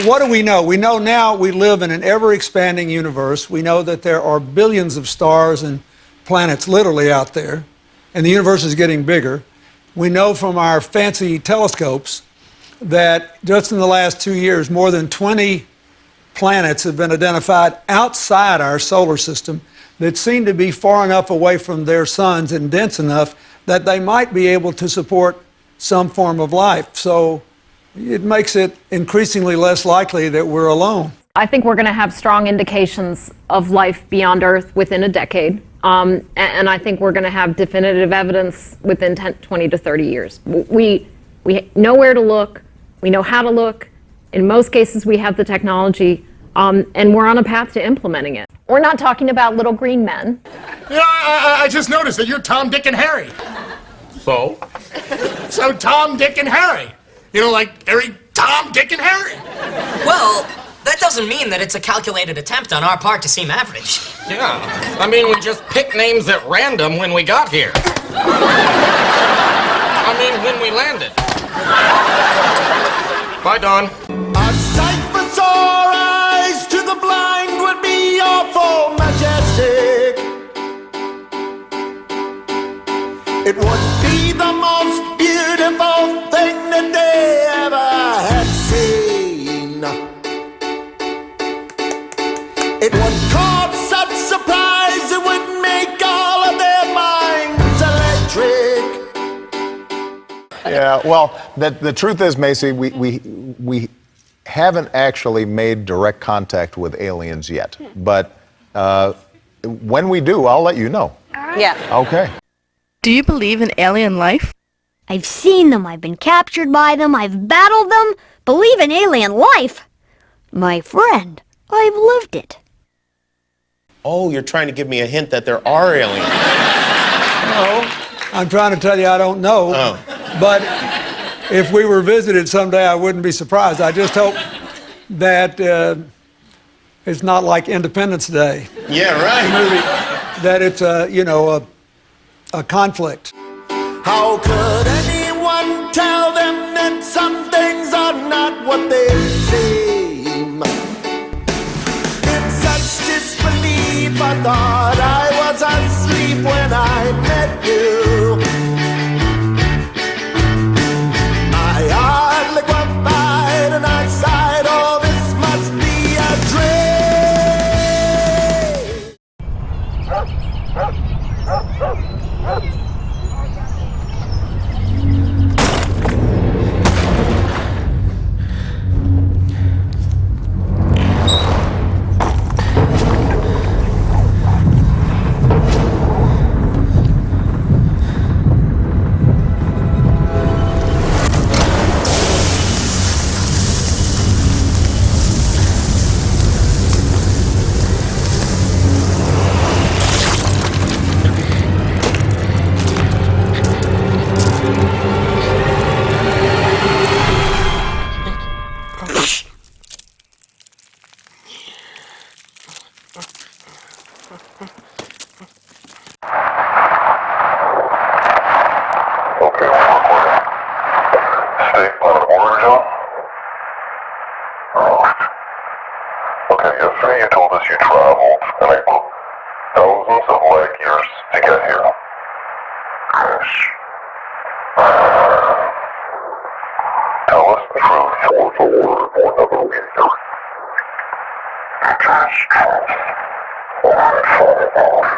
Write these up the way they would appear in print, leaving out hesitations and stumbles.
what do we know? We know now we live in an ever-expanding universe. We know that there are billions of stars and planets literally out there, and the universe is getting bigger. We know from our fancy telescopes that just in the last 2 years, more than 20 planets have been identified outside our solar system that seem to be far enough away from their suns and dense enough that they might be able to support some form of life. So it makes it increasingly less likely that we're alone. I think we're going to have strong indications of life beyond Earth within a decade. And I think we're going to have definitive evidence within 20 to 30 years. We know where to look. We know how to look. In most cases, we have the technology, and we're on a path to implementing it. We're not talking about little green men. You know, I just noticed that you're Tom, Dick, and Harry. So? So Tom, Dick, and Harry. You know, like Harry, Tom, Dick, and Harry. Well, that doesn't mean that it's a calculated attempt on our part to seem average. Yeah. I mean, we just picked names at random when we got here. I mean, when we landed. Bye, Don. A sight for sore eyes to the blind would be awful majestic. It would be the most beautiful thing that they ever had seen. It would cause such surprise it would make all of their minds electric. Yeah, well, the truth is, Macy, we haven't actually made direct contact with aliens yet. But when we do, I'll let you know. Yeah. Okay. Do you believe in alien life? I've seen them, I've been captured by them, I've battled them. Believe in alien life? My friend, I've lived it. Oh, you're trying to give me a hint that there are aliens. No, I'm trying to tell you I don't know. Oh. But if we were visited someday, I wouldn't be surprised. I just hope that it's not like Independence Day. Yeah, right. Movie, that it's a conflict. How could anyone tell them that some things are not what they seem? In such disbelief, I thought I was asleep when I met you. I hardly qualified and I sighed, oh, this must be a dream. Yesterday you told us you traveled, and I booked thousands of light years to get here. Yes. Tell us the truth, or the word, or never leave here. It is truth. Or I fall off.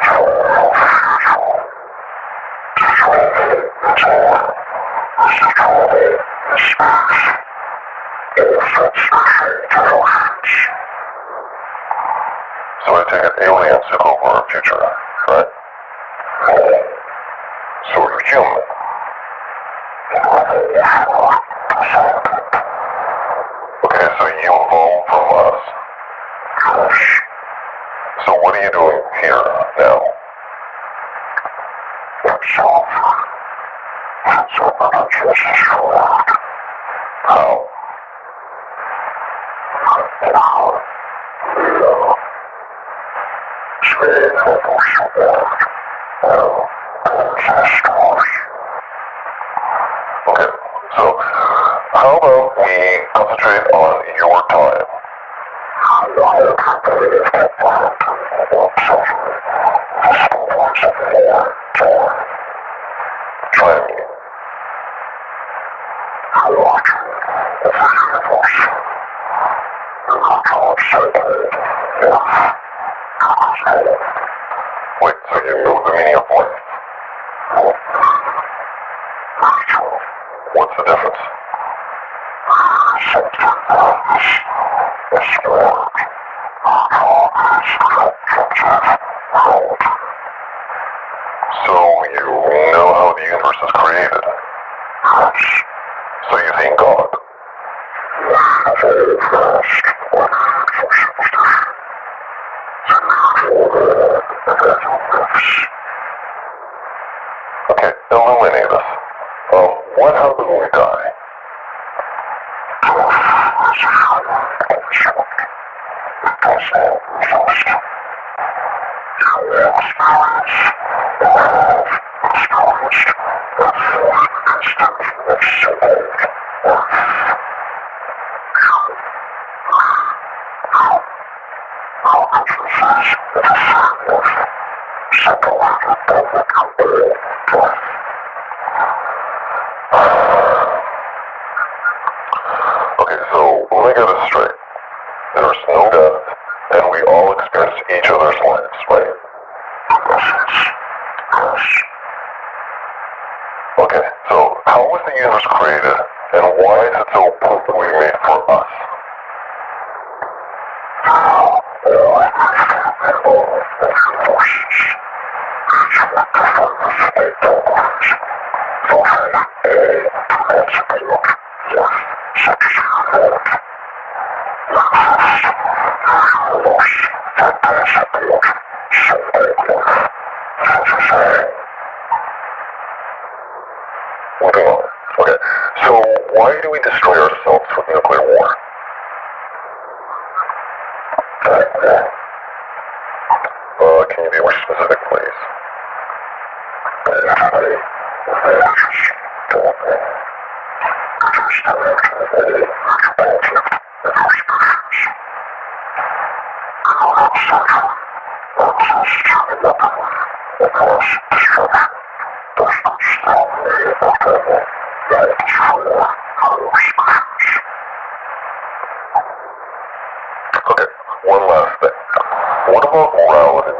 Fall off usual. The truth is all. Is the truth is space. All such machine generations. So I take it aliens took over our future, right? No. So you're human. Okay, so you evolved from us. Yes. So what are you doing here now? Yourself. That's what the just destroyed. How? Now. Speed of support. Now, there's story. Okay, so how about we cut concentrate on your time. Try me. Wait, so you know the meaning of life? What's the difference? So you know how the universe is created? So you think God? Okay, illuminate us. What happens when we die? Okay, so let me get this straight. There's no death, and we all experience each other's lives, right? Okay, so how was the universe created, and why is it so perfectly made for us? Moving on. Okay, so why do we destroy ourselves with nuclear war? Can you be more specific, please? Okay, one last thing. What about morality?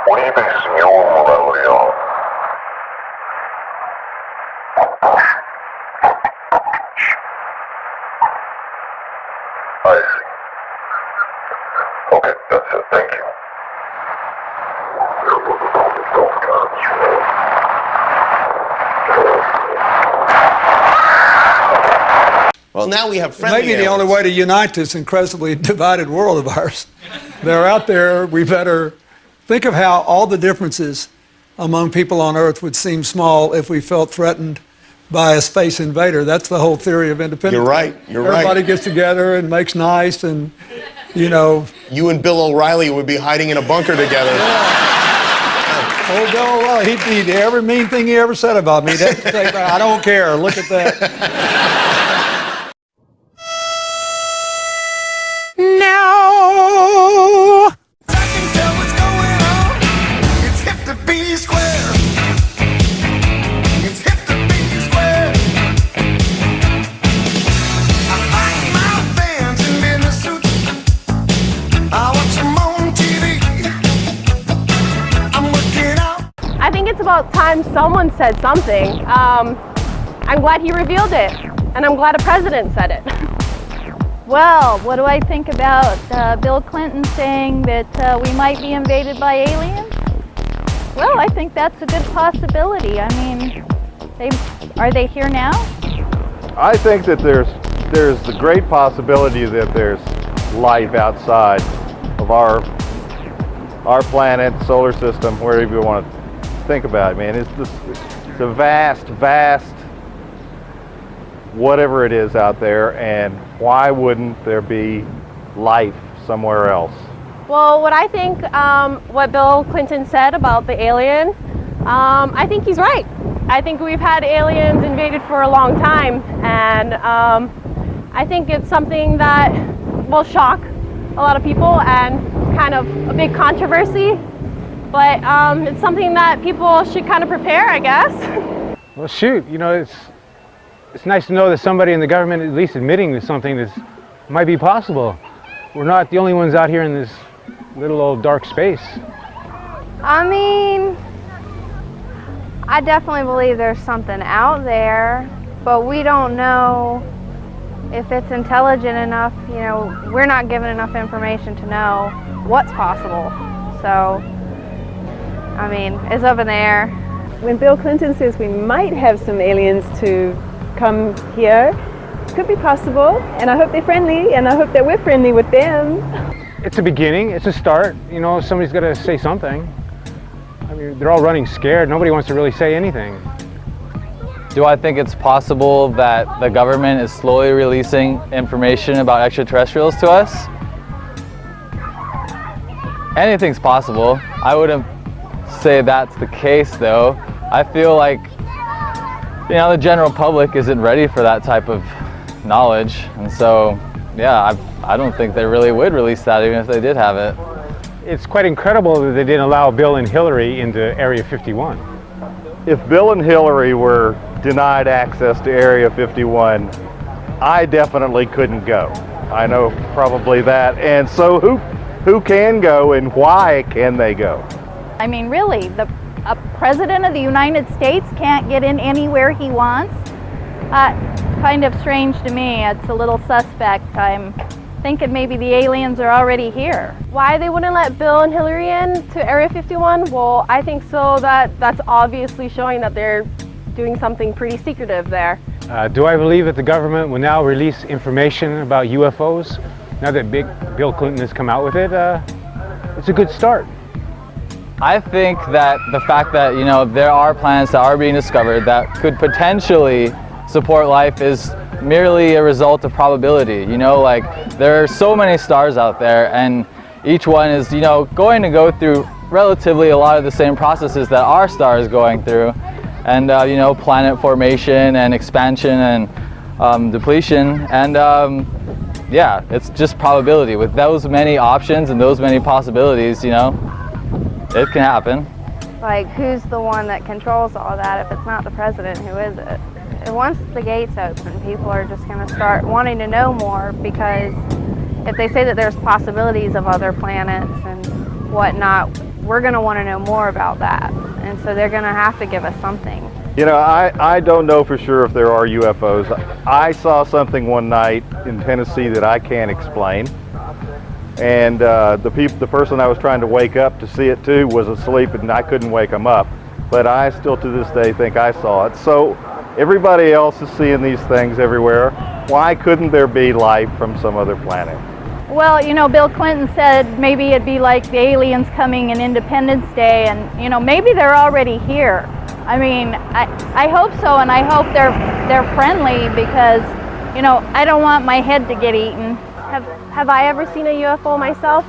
What are you basing your morality on? I see. Okay, that's it. Thank you. Well, now we have friendly Maybe the only way to unite this incredibly divided world of ours. They're out there. We better think of how all the differences among people on Earth would seem small if we felt threatened by a space invader. That's the whole theory of independence. You're right. You're right. Everybody gets together and makes nice, and you know. You and Bill O'Reilly would be hiding in a bunker together. Oh, Bill O'Reilly, he'd every mean thing he ever said about me. That's the thing. I don't care. Look at that. No. I can tell what's going on. It's hip to be square. It's hip to be square. I find my fans in business suits. I watch them on TV. I'm looking out. I think it's about time someone said something. I'm glad he revealed it, and I'm glad a president said it. Well, what do I think about Bill Clinton saying that we might be invaded by aliens? Well, I think that's a good possibility. I mean, are they here now? I think that there's a great possibility that there's life outside of our planet, solar system, wherever you want to think about it. Man, it's a vast whatever it is out there, and why wouldn't there be life somewhere else? Well, what I think, what Bill Clinton said about the alien, I think he's right. I think we've had aliens invaded for a long time, and I think it's something that will shock a lot of people and kind of a big controversy, but it's something that people should kind of prepare, I guess. Well, shoot, you know, it's nice to know that somebody in the government at least admitting that something that might be possible. We're not the only ones out here in this little old dark space. I mean, I definitely believe there's something out there, but we don't know if it's intelligent enough. You know, we're not given enough information to know what's possible. So, I mean, it's up in the air. When Bill Clinton says we might have some aliens to come here, it could be possible, and I hope they're friendly, and I hope that we're friendly with them. It's a beginning, it's a start. You know, somebody's got to say something. I mean, they're all running scared. Nobody wants to really say anything. Do I think it's possible that the government is slowly releasing information about extraterrestrials to us? Anything's possible. I wouldn't say that's the case, though. I feel like, you know, the general public isn't ready for that type of knowledge, and so, yeah, I don't think they really would release that even if they did have it. It's quite incredible that they didn't allow Bill and Hillary into Area 51. If Bill and Hillary were denied access to Area 51, I definitely couldn't go. I know probably that. And so who can go and why can they go? I mean, really, a president of the United States can't get in anywhere he wants? It's kind of strange to me. It's a little suspect. I'm thinking maybe the aliens are already here. Why they wouldn't let Bill and Hillary in to Area 51? Well, I think so that's obviously showing that they're doing something pretty secretive there. Do I believe that the government will now release information about UFOs? Now that Bill Clinton has come out with it, it's a good start. I think that the fact that, you know, there are planets that are being discovered that could potentially support life is merely a result of probability. You know, like, there are so many stars out there, and each one is, you know, going to go through relatively a lot of the same processes that our star is going through, and you know, planet formation and expansion and depletion, and yeah, it's just probability. With those many options and those many possibilities, you know, it can happen. Like, who's the one that controls all that? If it's not the president, who is it? And once the gates open, people are just going to start wanting to know more, because if they say that there's possibilities of other planets and whatnot, we're going to want to know more about that. And so they're going to have to give us something. You know, I don't know for sure if there are UFOs. I saw something one night in Tennessee that I can't explain. And the person I was trying to wake up to see it too was asleep, and I couldn't wake him up. But I still to this day think I saw it. So everybody else is seeing these things everywhere. Why couldn't there be life from some other planet? Well, you know, Bill Clinton said maybe it'd be like the aliens coming in Independence Day, and, you know, maybe they're already here. I mean, I hope so, and I hope they're friendly, because, you know, I don't want my head to get eaten. Have I ever seen a UFO myself?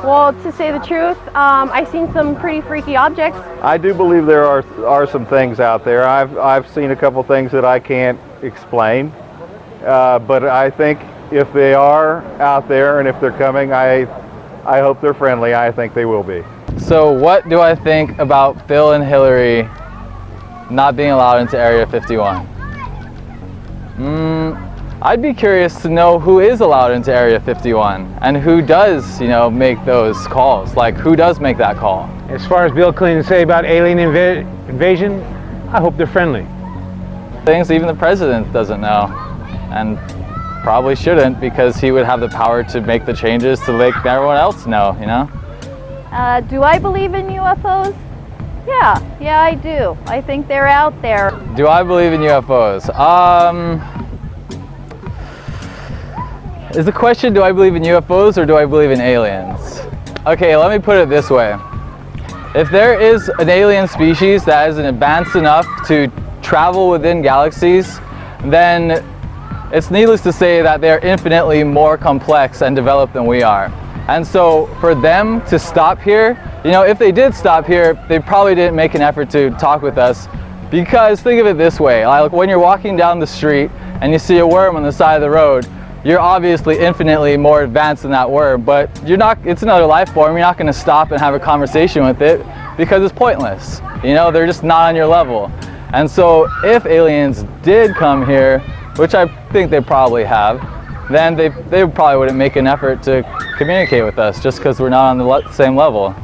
Well, to say the truth, I've seen some pretty freaky objects. I do believe there are some things out there. I've seen a couple things that I can't explain, but I think if they are out there and if they're coming, I hope they're friendly. I think they will be. So what do I think about Bill and Hillary not being allowed into Area 51? I'd be curious to know who is allowed into Area 51 and who does, you know, make those calls. Like, who does make that call? As far as Bill Clinton say about alien invasion, I hope they're friendly. Things even the president doesn't know, and probably shouldn't, because he would have the power to make the changes to make everyone else know, you know? Do I believe in UFOs? Yeah, I do. I think they're out there. Do I believe in UFOs? Is the question, do I believe in UFOs or do I believe in aliens? Okay, let me put it this way. If there is an alien species that is advanced enough to travel within galaxies, then it's needless to say that they're infinitely more complex and developed than we are. And so for them to stop here, you know, if they did stop here, they probably didn't make an effort to talk with us, because think of it this way, like when you're walking down the street and you see a worm on the side of the road, you're obviously infinitely more advanced than that were, but you're not, it's another life form. You're not going to stop and have a conversation with it because it's pointless. You know, they're just not on your level. And so if aliens did come here, which I think they probably have, then they probably wouldn't make an effort to communicate with us just because we're not on the same level.